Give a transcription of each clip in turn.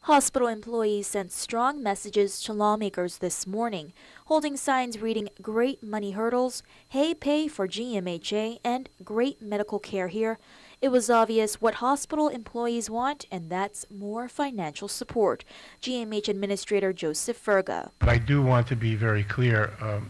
Hospital employees sent strong messages to lawmakers this morning, holding signs reading "Great Money Hurdles," "Hey Pay for GMHA," and "Great Medical Care Here." It was obvious what hospital employees want, and that's more financial support. GMH Administrator Joseph Ferga. But I do want to be very clear, and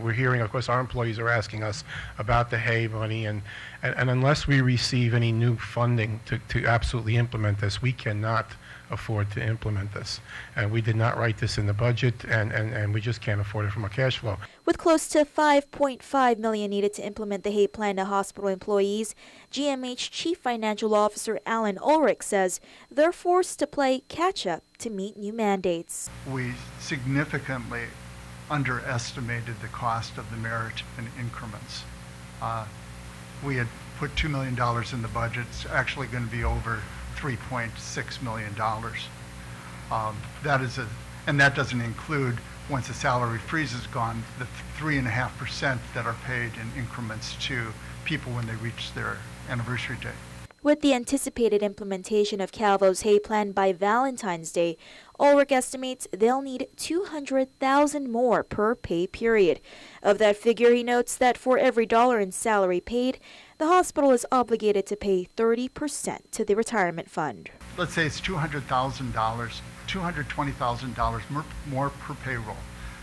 we're hearing, of course, our employees are asking us about the HAY money, and unless we receive any new funding to absolutely implement this, we cannot afford to implement this. And we did not write this in the budget, and we just can't afford it from our cash flow. With close to $5.5 million needed to implement the HAY plan to hospital employees, GMH Chief Financial Officer Alan Ulrich says they're forced to play catch-up to meet new mandates. We significantly underestimated the cost of the merit and increments. We had put $2 million in the budget. It's actually going to be over $3.6 million. And that doesn't include, once the salary freeze is gone, the 3.5% that are paid in increments to people when they reach their anniversary date. With the anticipated implementation of Calvo's HAY plan by Valentine's Day, Ulrich estimates they'll need $200,000 more per pay period. Of that figure, he notes that for every dollar in salary paid, the hospital is obligated to pay 30% to the retirement fund. Let's say it's $200,000, $220,000 more per payroll.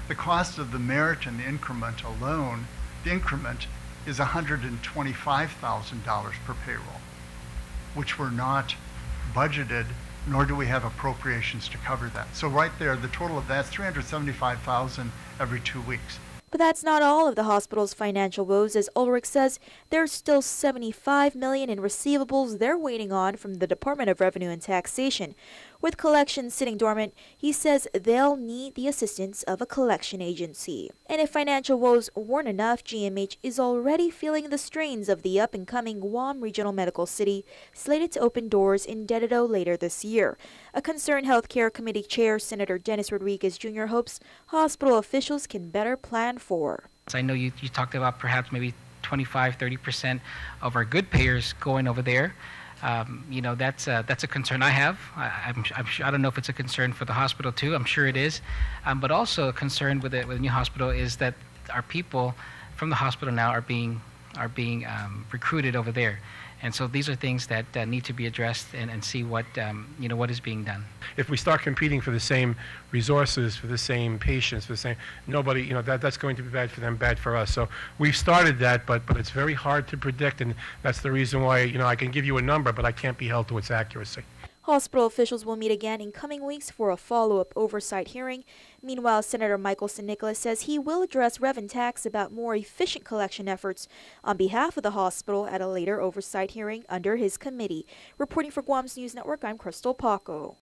The cost of the merit and the increment alone, the increment is $125,000 per payroll, which were not budgeted, nor do we have appropriations to cover that. So right there, the total of that's $375,000 every 2 weeks. But that's not all of the hospital's financial woes, as Ulrich says there's still $75 million in receivables they're waiting on from the Department of Revenue and Taxation. With collections sitting dormant, he says they'll need the assistance of a collection agency. And if financial woes weren't enough, GMH is already feeling the strains of the up-and-coming Guam Regional Medical City, slated to open doors in Dededo later this year. A concerned Healthcare Committee Chair, Senator Dennis Rodriguez Jr. hopes hospital officials can better plan for. I know you talked about perhaps maybe 25–30% of our good payers going over there. That's a concern I have. I'm sure, I don't know if it's a concern for the hospital too. I'm sure it is, but also a concern with the new hospital is that our people from the hospital now are being recruited over there, and so these are things that need to be addressed and see what what is being done. If we start competing for the same resources, for the same patients, for the same nobody, that's going to be bad for them, bad for us. So we've started that, but it's very hard to predict, and that's the reason why I can give you a number, but I can't be held to its accuracy. Hospital officials will meet again in coming weeks for a follow-up oversight hearing. Meanwhile, Senator Michael St. Nicholas says he will address Rev and Tax about more efficient collection efforts on behalf of the hospital at a later oversight hearing under his committee. Reporting for Guam's News Network, I'm Crystal Paco.